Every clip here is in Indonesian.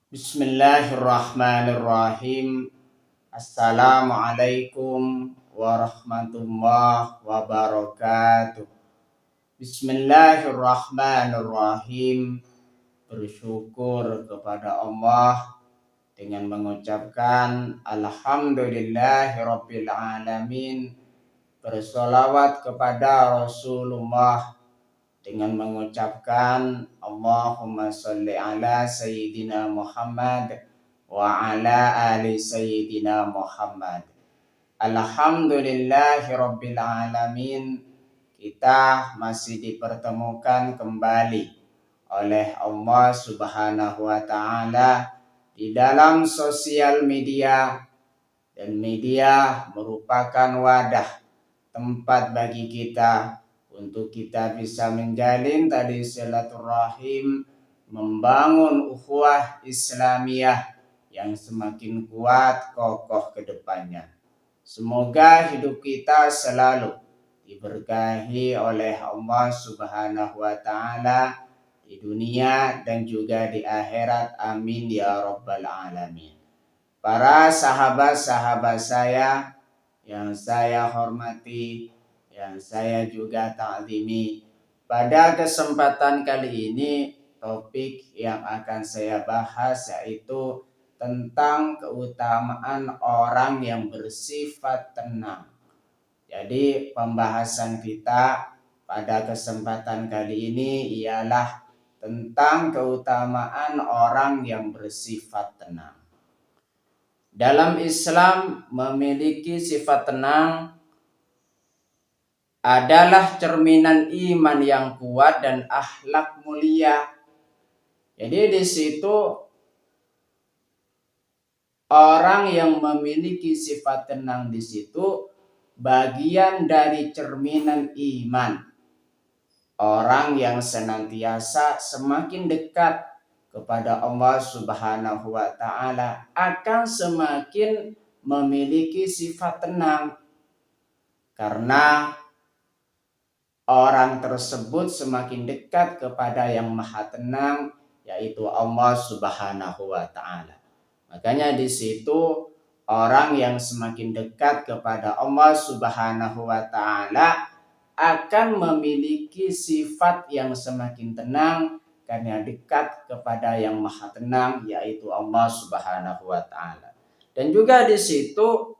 Bismillahirrahmanirrahim. Assalamualaikum warahmatullahi wabarakatuh. Bismillahirrahmanirrahim. Bersyukur kepada Allah dengan mengucapkan Alhamdulillahirabbil alamin. Bersolawat kepada Rasulullah dengan mengucapkan Allahumma sholli ala Sayyidina Muhammad wa ala ali Sayyidina Muhammad. Alhamdulillahirabbil alamin. Kita masih dipertemukan kembali oleh Allah Subhanahu wa taala di dalam sosial media, dan media merupakan wadah tempat bagi kita untuk kita bisa menjalin tali silaturahim, membangun ukhuwah Islamiyah yang semakin kuat kokoh ke depannya. Semoga hidup kita selalu diberkahi oleh Allah Subhanahu wa taala di dunia dan juga di akhirat. Amin ya rabbal alamin. Para sahabat-sahabat saya yang saya hormati, yang saya juga ta'zimi, pada kesempatan kali ini topik yang akan saya bahas yaitu tentang keutamaan orang yang bersifat tenang. Jadi pembahasan kita pada kesempatan kali ini ialah tentang keutamaan orang yang bersifat tenang. Dalam Islam, memiliki sifat tenang adalah cerminan iman yang kuat dan akhlak mulia. Jadi di situ orang yang memiliki sifat tenang di situ bagian dari cerminan iman. Orang yang senantiasa semakin dekat kepada Allah Subhanahu wa taala akan semakin memiliki sifat tenang, karena orang tersebut semakin dekat kepada yang maha tenang, yaitu Allah Subhanahu wa taala. Makanya di situ orang yang semakin dekat kepada Allah Subhanahu wa taala akan memiliki sifat yang semakin tenang karena dekat kepada yang maha tenang, yaitu Allah Subhanahu wa taala. Dan juga di situ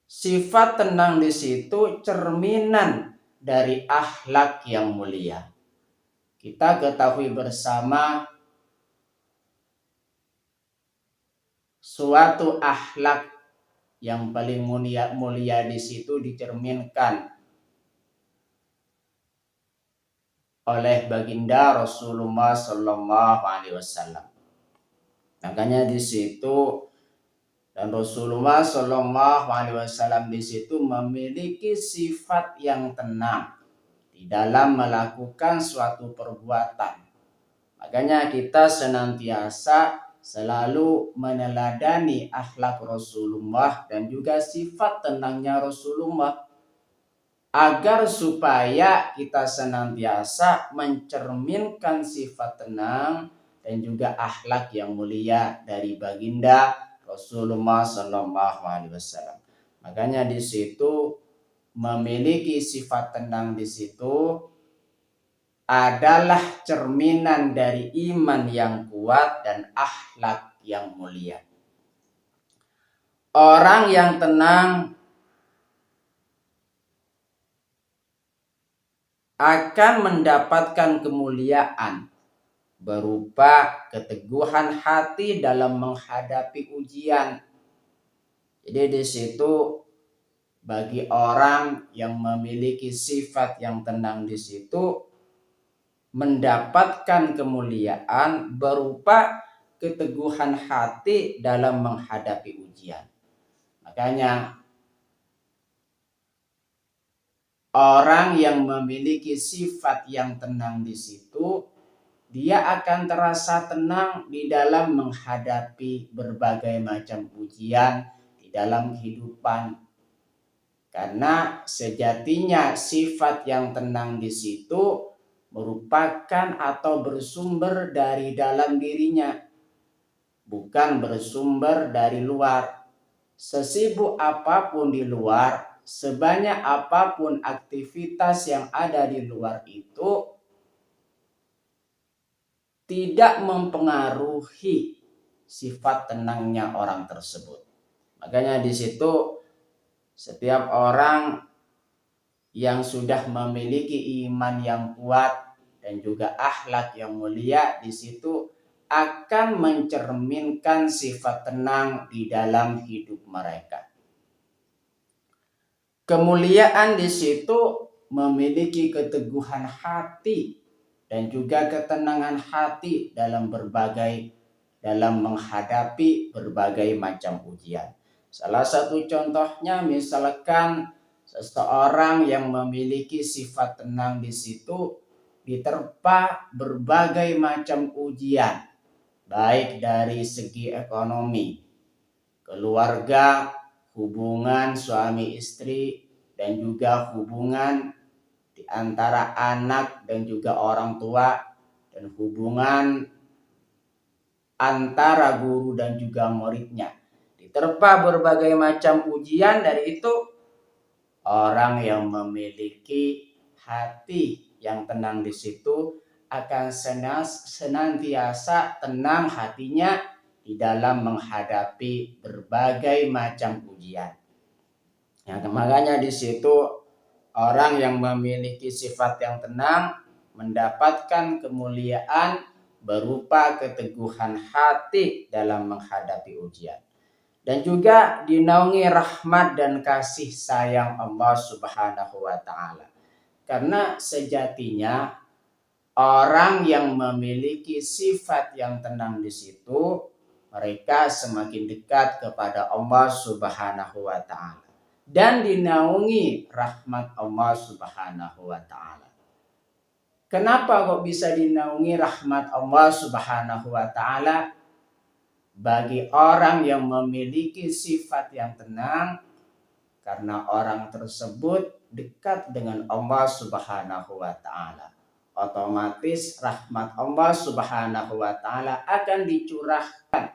sifat tenang di situ cerminan dari akhlak yang mulia. Kita ketahui bersama suatu akhlak yang paling mulia di situ dicerminkan oleh baginda Rasulullah Sallallahu Alaihi Wasallam. Makanya di situ dan Rasulullah Sallallahu Alaihi Wasallam di situ memiliki sifat yang tenang di dalam melakukan suatu perbuatan. Makanya kita senantiasa selalu meneladani akhlak Rasulullah dan juga sifat tenangnya Rasulullah, agar supaya kita senantiasa mencerminkan sifat tenang dan juga akhlak yang mulia dari baginda Rasulullah Sallallahu Alaihi Wasallam. Makanya di situ memiliki sifat tenang di situ adalah cerminan dari iman yang kuat dan akhlak yang mulia. Orang yang tenang akan mendapatkan kemuliaan berupa keteguhan hati dalam menghadapi ujian. Jadi di situ bagi orang yang memiliki sifat yang tenang di situ mendapatkan kemuliaan berupa keteguhan hati dalam menghadapi ujian. Makanya orang yang memiliki sifat yang tenang di situ, dia akan terasa tenang di dalam menghadapi berbagai macam ujian di dalam kehidupan. Karena sejatinya sifat yang tenang di situ merupakan atau bersumber dari dalam dirinya. bukan bersumber dari luar. Sesibuk apapun di luar, sebanyak apapun aktivitas yang ada di luar itu tidak mempengaruhi sifat tenangnya orang tersebut. Makanya di situ setiap orang yang sudah memiliki iman yang kuat dan juga akhlak yang mulia di situ akan mencerminkan sifat tenang di dalam hidup mereka. Kemuliaan di situ memiliki keteguhan hati dan juga ketenangan hati dalam menghadapi berbagai macam ujian. Salah satu contohnya misalkan seseorang yang memiliki sifat tenang di situ diterpa berbagai macam ujian, baik dari segi ekonomi, keluarga, hubungan suami istri, dan juga hubungan di antara anak dan juga orang tua, dan hubungan antara guru dan juga muridnya. Diterpa berbagai macam ujian, dari itu orang yang memiliki hati yang tenang di situ akan senantiasa tenang hatinya di dalam menghadapi berbagai macam ujian. Ya, makanya di situ orang yang memiliki sifat yang tenang mendapatkan kemuliaan berupa keteguhan hati dalam menghadapi ujian. Dan juga dinaungi rahmat dan kasih sayang Allah Subhanahu wa Ta'ala. Karena sejatinya orang yang memiliki sifat yang tenang di situ, mereka semakin dekat kepada Allah Subhanahu wa Ta'ala dan dinaungi rahmat Allah Subhanahu wa Ta'ala. Kenapa kok bisa dinaungi rahmat Allah Subhanahu wa Ta'ala? Bagi orang yang memiliki sifat yang tenang, karena orang tersebut dekat dengan Allah Subhanahu wa Ta'ala, otomatis rahmat Allah Subhanahu wa Ta'ala akan dicurahkan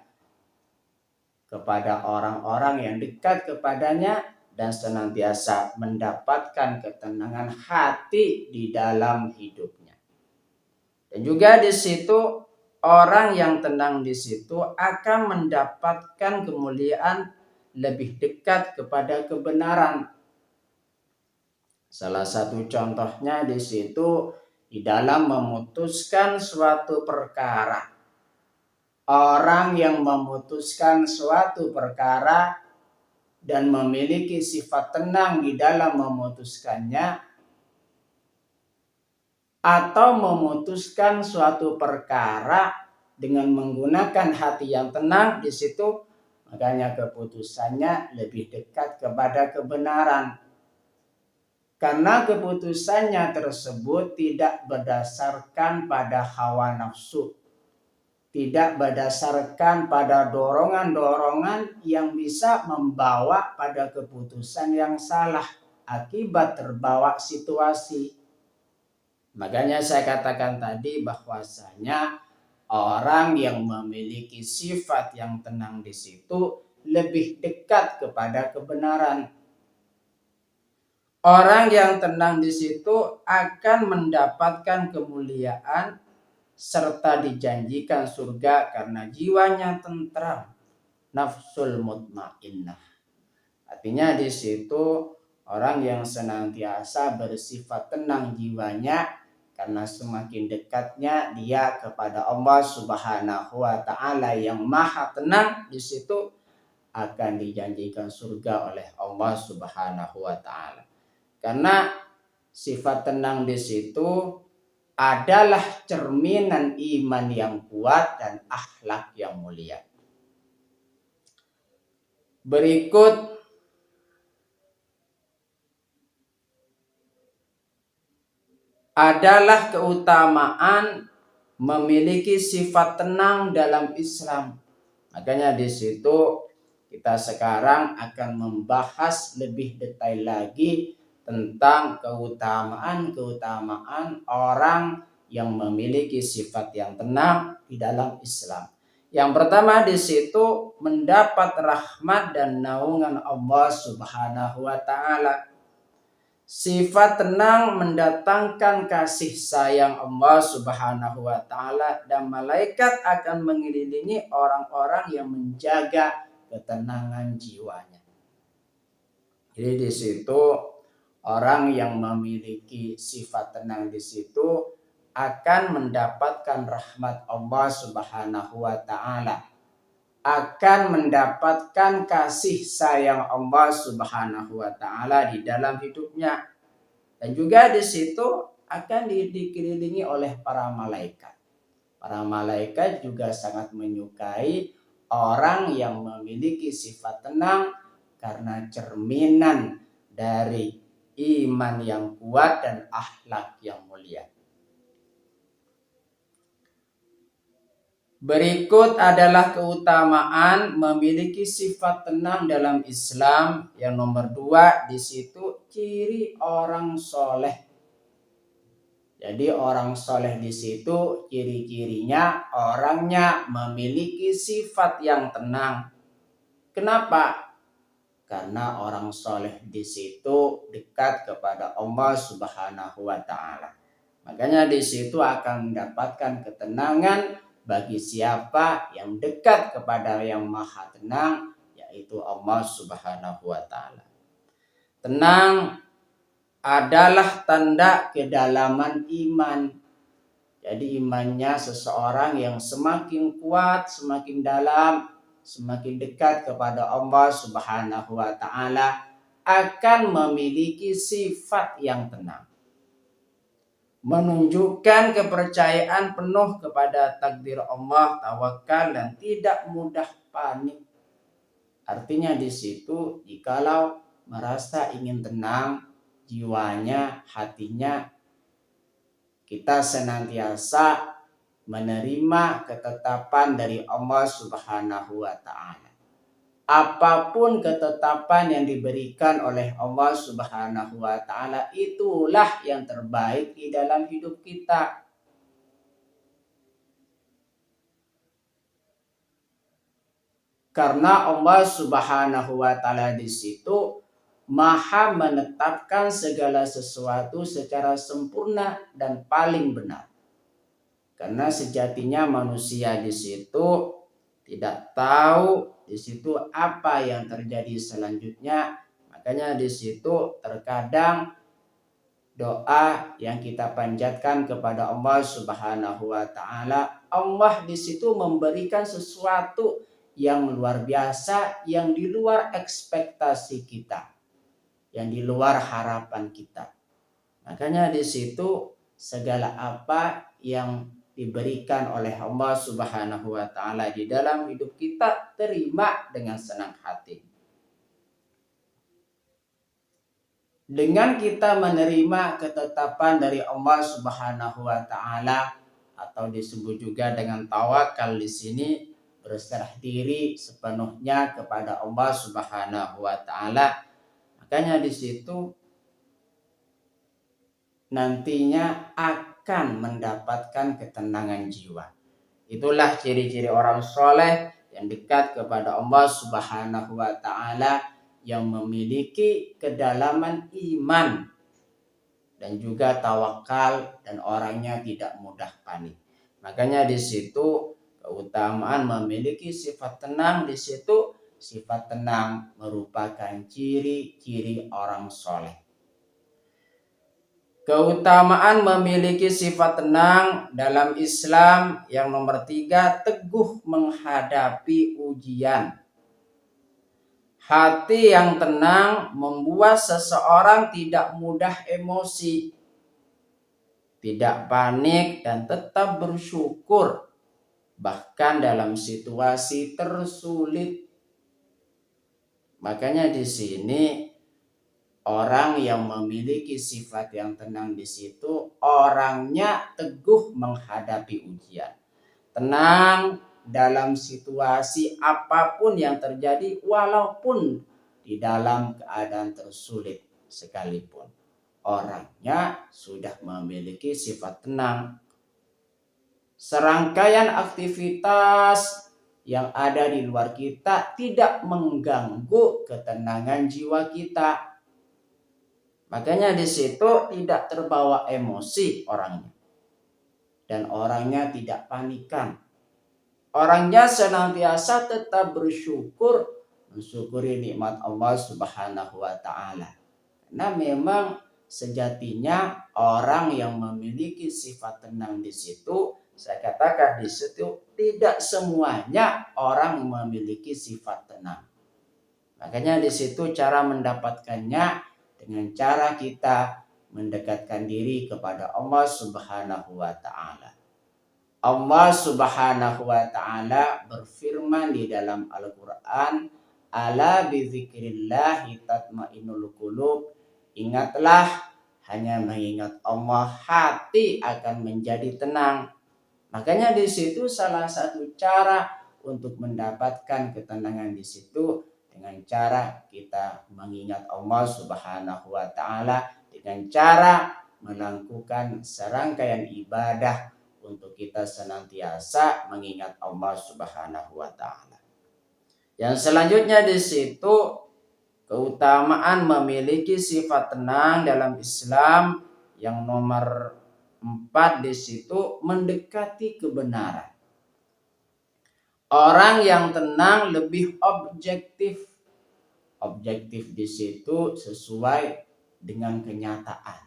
kepada orang-orang yang dekat kepadanya dan senantiasa mendapatkan ketenangan hati di dalam hidupnya. Dan juga di situ orang yang tenang di situ akan mendapatkan kemuliaan lebih dekat kepada kebenaran. Salah satu contohnya di situ di dalam memutuskan suatu perkara. Orang yang memutuskan suatu perkara dan memiliki sifat tenang di dalam memutuskannya, atau memutuskan suatu perkara dengan menggunakan hati yang tenang di situ, makanya keputusannya lebih dekat kepada kebenaran. Karena keputusannya tersebut tidak berdasarkan pada hawa nafsu, tidak berdasarkan pada dorongan-dorongan yang bisa membawa pada keputusan yang salah akibat terbawa situasi. Makanya saya katakan tadi bahwasanya orang yang memiliki sifat yang tenang di situ lebih dekat kepada kebenaran. Orang yang tenang di situ akan mendapatkan kemuliaan serta dijanjikan surga karena jiwanya tentram, nafsul mutmainnah. Artinya di situ orang yang senantiasa bersifat tenang jiwanya, karena semakin dekatnya dia kepada Allah Subhanahu wa Ta'ala yang maha tenang, di situ akan dijanjikan surga oleh Allah Subhanahu wa Ta'ala. Karena sifat tenang di situ adalah cerminan iman yang kuat dan akhlak yang mulia. Berikut adalah keutamaan memiliki sifat tenang dalam Islam. Makanya di situ kita sekarang akan membahas lebih detail lagi tentang keutamaan orang yang memiliki sifat yang tenang di dalam Islam. Yang pertama di situ mendapat rahmat dan naungan Allah Subhanahu wa taala. Sifat tenang mendatangkan kasih sayang Allah Subhanahu wa taala dan malaikat akan mengelilingi orang-orang yang menjaga ketenangan jiwanya. Jadi di situ orang yang memiliki sifat tenang di situ akan mendapatkan rahmat Allah Subhanahu wa taala, akan mendapatkan kasih sayang Allah Subhanahu wa taala di dalam hidupnya, dan juga di situ akan dikelilingi oleh para malaikat. Para malaikat juga sangat menyukai orang yang memiliki sifat tenang karena cerminan dari iman yang kuat dan akhlak yang mulia. Berikut adalah keutamaan memiliki sifat tenang dalam Islam. Yang nomor 2 di situ ciri orang soleh. Jadi orang soleh di situ ciri-cirinya orangnya memiliki sifat yang tenang. Kenapa? Karena orang soleh di situ dekat kepada Allah Subhanahu wa taala. Makanya di situ akan mendapatkan ketenangan bagi siapa yang dekat kepada yang maha tenang, yaitu Allah Subhanahu wa taala. Tenang adalah tanda kedalaman iman. Jadi imannya seseorang yang semakin kuat, semakin dalam, semakin dekat kepada Allah Subhanahu wa taala akan memiliki sifat yang tenang. Menunjukkan kepercayaan penuh kepada takdir Allah, tawakal dan tidak mudah panik. Artinya di situ jikalau merasa ingin tenang jiwanya, hatinya, kita senantiasa menerima ketetapan dari Allah Subhanahu wa taala. Apapun ketetapan yang diberikan oleh Allah Subhanahu wa taala itulah yang terbaik di dalam hidup kita. Karena Allah Subhanahu wa taala di situ Maha menetapkan segala sesuatu secara sempurna dan paling benar. Karena sejatinya manusia di situ tidak tahu di situ apa yang terjadi selanjutnya. Makanya di situ terkadang doa yang kita panjatkan kepada Allah Subhanahu wa taala, Allah di situ memberikan sesuatu yang luar biasa, yang di luar ekspektasi kita, yang di luar harapan kita. Makanya di situ segala apa yang diberikan oleh Allah Subhanahu wa taala di dalam hidup kita terima dengan senang hati. Dengan kita menerima ketetapan dari Allah Subhanahu wa taala atau disebut juga dengan tawakal di sini, berserah diri sepenuhnya kepada Allah Subhanahu wa taala. Makanya di situ nantinya akan mendapatkan ketenangan jiwa. Itulah ciri-ciri orang soleh yang dekat kepada Allah Subhanahu wa taala, yang memiliki kedalaman iman dan juga tawakal dan orangnya tidak mudah panik. Makanya di situ keutamaan memiliki sifat tenang, di situ sifat tenang merupakan ciri-ciri orang soleh. Keutamaan memiliki sifat tenang dalam Islam yang nomor 3, teguh menghadapi ujian. Hati yang tenang membuat seseorang tidak mudah emosi, tidak panik dan tetap bersyukur bahkan dalam situasi tersulit. Makanya di sini orang yang memiliki sifat yang tenang di situ orangnya teguh menghadapi ujian. Tenang dalam situasi apapun yang terjadi walaupun di dalam keadaan tersulit sekalipun. Orangnya sudah memiliki sifat tenang. Serangkaian aktivitas yang ada di luar kita tidak mengganggu ketenangan jiwa kita. Makanya di situ tidak terbawa emosi orangnya. Dan orangnya tidak panikan. Orangnya senantiasa tetap bersyukur, mensyukuri nikmat Allah Subhanahu wa taala. Karena memang sejatinya orang yang memiliki sifat tenang di situ, saya katakan di situ tidak semuanya orang memiliki sifat tenang. Makanya di situ cara mendapatkannya dengan cara kita mendekatkan diri kepada Allah Subhanahu wa taala. Allah Subhanahu wa taala berfirman di dalam Al-Qur'an, "Ala bizikrillahi tatmainnul qulub." Ingatlah, hanya mengingat Allah hati akan menjadi tenang. Makanya di situ salah satu cara untuk mendapatkan ketenangan di situ dengan cara kita mengingat Allah Subhanahu wa taala dengan cara melakukan serangkaian ibadah untuk kita senantiasa mengingat Allah Subhanahu wa taala. Yang selanjutnya di situ keutamaan memiliki sifat tenang dalam Islam yang nomor 4 di situ mendekati kebenaran. Orang yang tenang lebih objektif. Objektif di situ sesuai dengan kenyataan.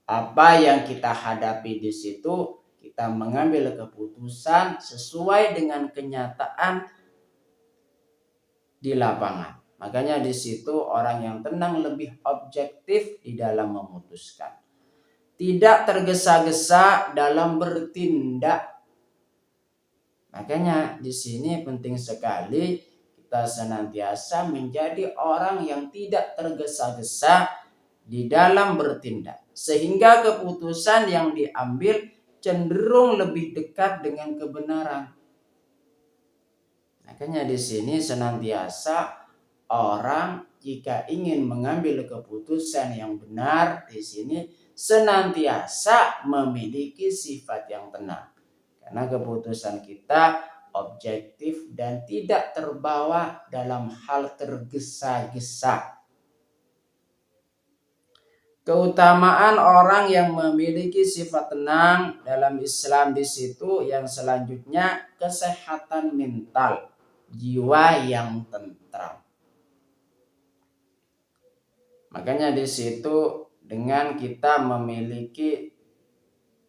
Apa yang kita hadapi di situ, kita mengambil keputusan sesuai dengan kenyataan di lapangan. Makanya di situ orang yang tenang lebih objektif di dalam memutuskan. Tidak tergesa-gesa dalam bertindak. Makanya di sini penting sekali kita senantiasa menjadi orang yang tidak tergesa-gesa di dalam bertindak. Sehingga keputusan yang diambil cenderung lebih dekat dengan kebenaran. Makanya di sini senantiasa orang jika ingin mengambil keputusan yang benar di sini senantiasa memiliki sifat yang tenang. Karena keputusan kita objektif dan tidak terbawa dalam hal tergesa-gesa. Keutamaan orang yang memiliki sifat tenang dalam Islam di situ yang selanjutnya kesehatan mental, jiwa yang tentram. Makanya di situ dengan kita memiliki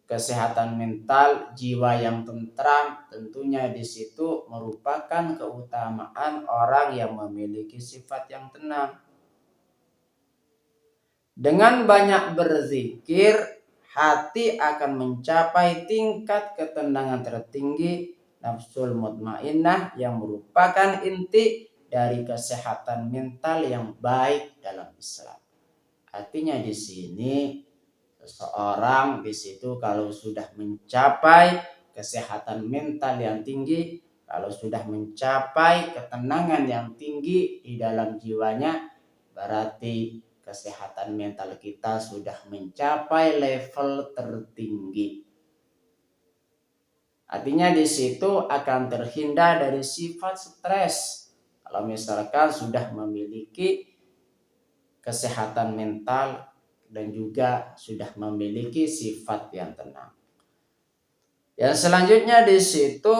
kesehatan mental, jiwa yang tentram, tentunya di situ merupakan keutamaan orang yang memiliki sifat yang tenang. Dengan banyak berzikir, hati akan mencapai tingkat ketenangan tertinggi, nafsul mutmainnah, yang merupakan inti dari kesehatan mental yang baik dalam Islam. Artinya di sini seseorang di situ kalau sudah mencapai kesehatan mental yang tinggi, kalau sudah mencapai ketenangan yang tinggi di dalam jiwanya, berarti kesehatan mental kita sudah mencapai level tertinggi. Artinya di situ akan terhindar dari sifat stres. Kalau misalkan sudah memiliki kesehatan mental dan juga sudah memiliki sifat yang tenang. Yang selanjutnya di situ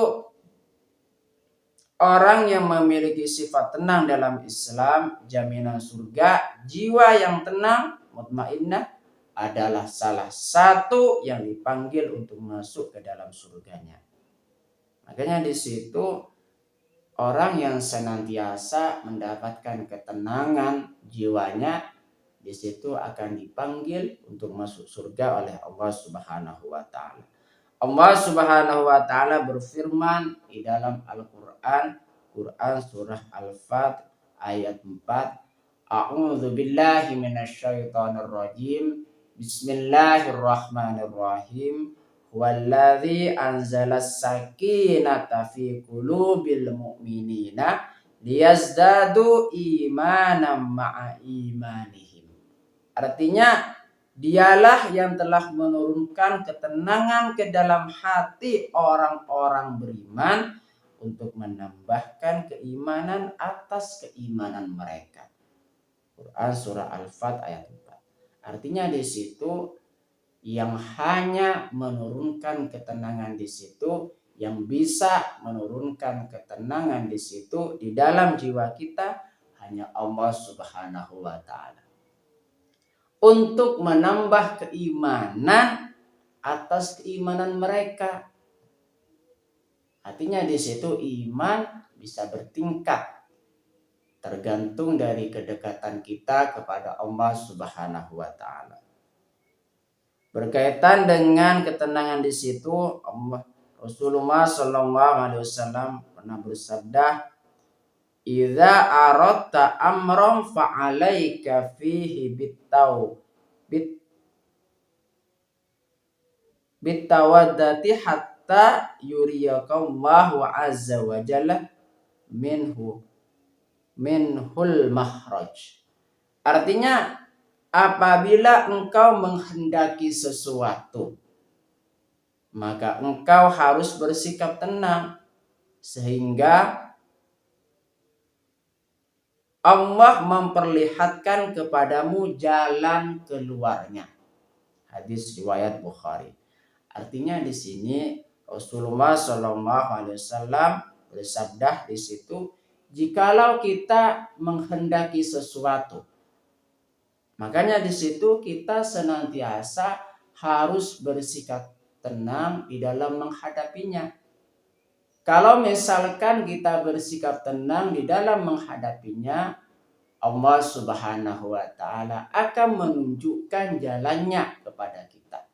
orang yang memiliki sifat tenang dalam Islam, jaminan surga, jiwa yang tenang, mutmainnah adalah salah satu yang dipanggil untuk masuk ke dalam surganya. Makanya di situ orang yang senantiasa mendapatkan ketenangan jiwanya di situ akan dipanggil untuk masuk surga oleh Allah Subhanahu wa taala. Allah Subhanahu wa taala berfirman di dalam Al-Qur'an, surah Al-Fat ayat 4, A'udzu billahi minasyaitonir rajim. Bismillahirrahmanirrahim. Huwallazi anzalas sakinata fi qulubil mu'minina liyazdadu imanan ma'a imanihim. Artinya dialah yang telah menurunkan ketenangan ke dalam hati orang-orang beriman untuk menambahkan keimanan atas keimanan mereka. Quran surah Al-Fat ayat 4. Artinya di situ yang hanya menurunkan ketenangan di situ, yang bisa menurunkan ketenangan di situ di dalam jiwa kita hanya Allah Subhanahu wa taala. Untuk menambah keimanan atas keimanan mereka. Artinya di situ iman bisa bertingkat tergantung dari kedekatan kita kepada Allah Subhanahu wa taala. Berkaitan dengan ketenangan di situ, Rasulullah Shallallahu Alaihi Wasallam pernah bersabda, "Idza aradta amran fa'alaika fihi bitawaddati hatta yuriyaka Allah azza wa jalla minhul mahraj." Artinya, apabila engkau menghendaki sesuatu, maka engkau harus bersikap tenang sehingga Allah memperlihatkan kepadamu jalan keluarnya. Hadis riwayat Bukhari. Artinya di sini Rasulullah Shallallahu Alaihi Wasallam bersabda di situ, jikalau kita menghendaki sesuatu, makanya di situ kita senantiasa harus bersikap tenang di dalam menghadapinya. Kalau misalkan kita bersikap tenang di dalam menghadapinya, Allah Subhanahu wa taala akan menunjukkan jalannya kepada kita.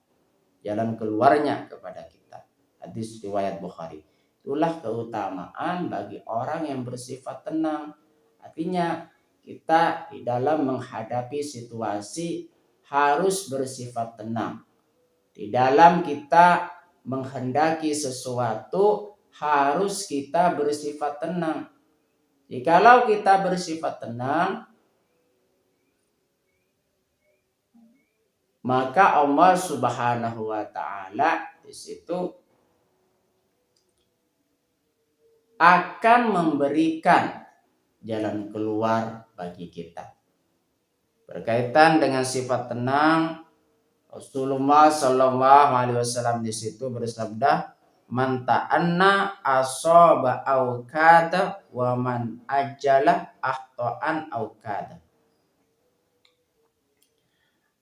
Jalan keluarnya kepada kita. Hadis riwayat Bukhari. Itulah keutamaan bagi orang yang bersifat tenang. Artinya kita di dalam menghadapi situasi harus bersifat tenang. Di dalam kita menghendaki sesuatu harus kita bersifat tenang. Jikalau kita bersifat tenang, maka Allah Subhanahu wa taala di situ akan memberikan jalan keluar bagi kita. Berkaitan dengan sifat tenang, Rasulullah Shallallahu Alaihi Wasallam di situ bersabda, "Man ta'anna asaba au kada wa man ajala ahta'an au kada."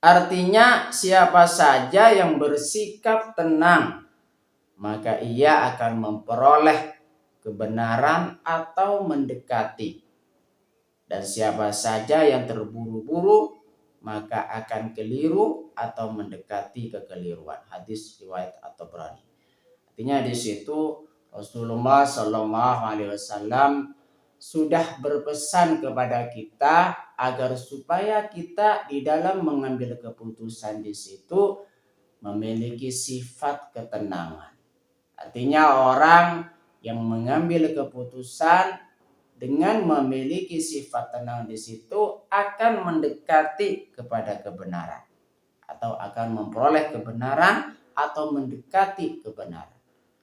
Artinya siapa saja yang bersikap tenang, maka ia akan memperoleh kebenaran atau mendekati. Dan siapa saja yang terburu-buru, maka akan keliru atau mendekati kekeliruan. Hadis riwayat At-Tabrani. Artinya di situ Rasulullah Shallallahu Alaihi Wasallam sudah berpesan kepada kita agar supaya kita di dalam mengambil keputusan di situ memiliki sifat ketenangan. Artinya orang yang mengambil keputusan dengan memiliki sifat tenang di situ akan mendekati kepada kebenaran atau akan memperoleh kebenaran atau mendekati kebenaran.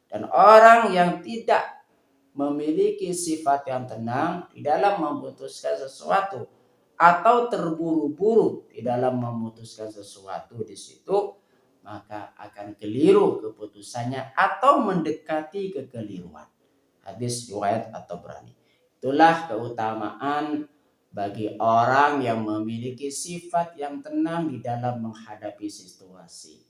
Dan orang yang tidak memiliki sifat yang tenang di dalam memutuskan sesuatu atau terburu-buru di dalam memutuskan sesuatu di situ, maka akan keliru keputusannya atau mendekati kekeliruan. Hadis riwayat At-Tabrani. Itulah keutamaan bagi orang yang memiliki sifat yang tenang di dalam menghadapi situasi.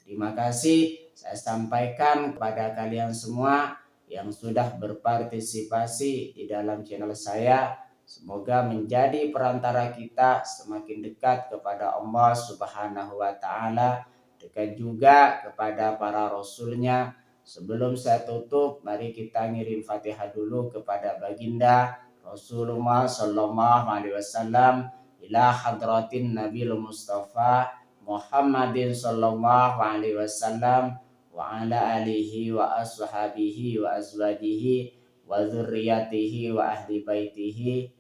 Terima kasih saya sampaikan kepada kalian semua yang sudah berpartisipasi di dalam channel saya. Semoga menjadi perantara kita semakin dekat kepada Allah Subhanahu wa taala, dekat juga kepada para rasulnya. Sebelum saya tutup, mari kita ngirim Fatihah dulu kepada baginda Rasulullah Sallallahu Alaihi Wasallam, ila hadratin Nabil Mustafa Muhammadin Sallallahu Alaihi Wasallam wa ala alihi wa ashabihi wa azwajihi wa dzurriyyatihi wa ahli baitihi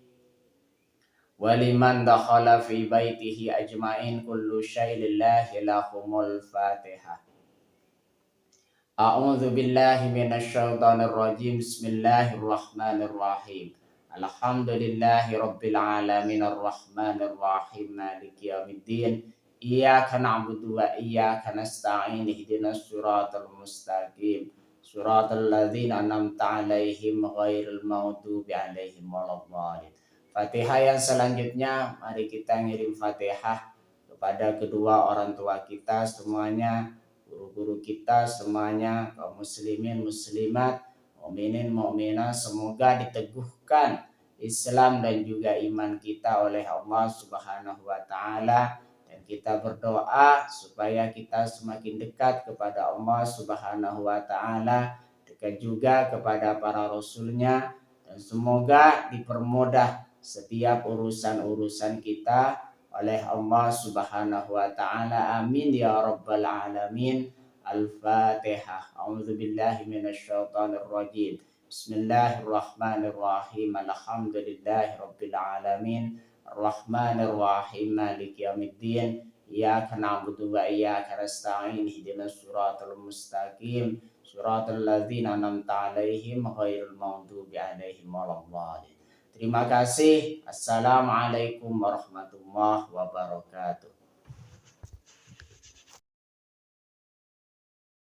wa liman dakhala fi baitihi ajmain kullu syai'in lillahi lahumul Fatihah. A'udzu billahi minasyaitonir rajim. Bismillahirrahmanirrahim. Alhamdulillahi rabbil alamin arrahmanir rahim maliki yaumiddin. Iyyaka na'budu wa iyyaka nasta'in ihdinas siratal mustaqim. Siratal ladzina an'amta 'alaihim ghairil maghdubi alaihim waladdallin. Fatihah yang selanjutnya mari kita ngirim Fatihah kepada kedua orang tua kita semuanya, guru-guru kita semuanya, kaum muslimin muslimat, mukminin mukminat, semoga diteguhkan Islam dan juga iman kita oleh Allah Subhanahu wa taala, dan kita berdoa supaya kita semakin dekat kepada Allah Subhanahu wa taala, dekat juga kepada para rasulnya, dan semoga dipermudah setiap urusan-urusan kita oleh Allah Subhanahu wa taala. Amin ya rabbal alamin. Al-Fatihah. A'udzu billahi minasyaitonir rajim. Bismillahirrahmanirrahim. Alhamdulillahi rabbil alamin. Arrahmanir rahim. Maliki yaumiddin. Iyyaka na'budu wa iyyaka nasta'in. Ihdinas siratal mustaqim. Siratal ladzina an'amta 'alaihim ghairil maghdubi 'alaihim waladdallin. Terima kasih. Assalamualaikum warahmatullahi wabarakatuh.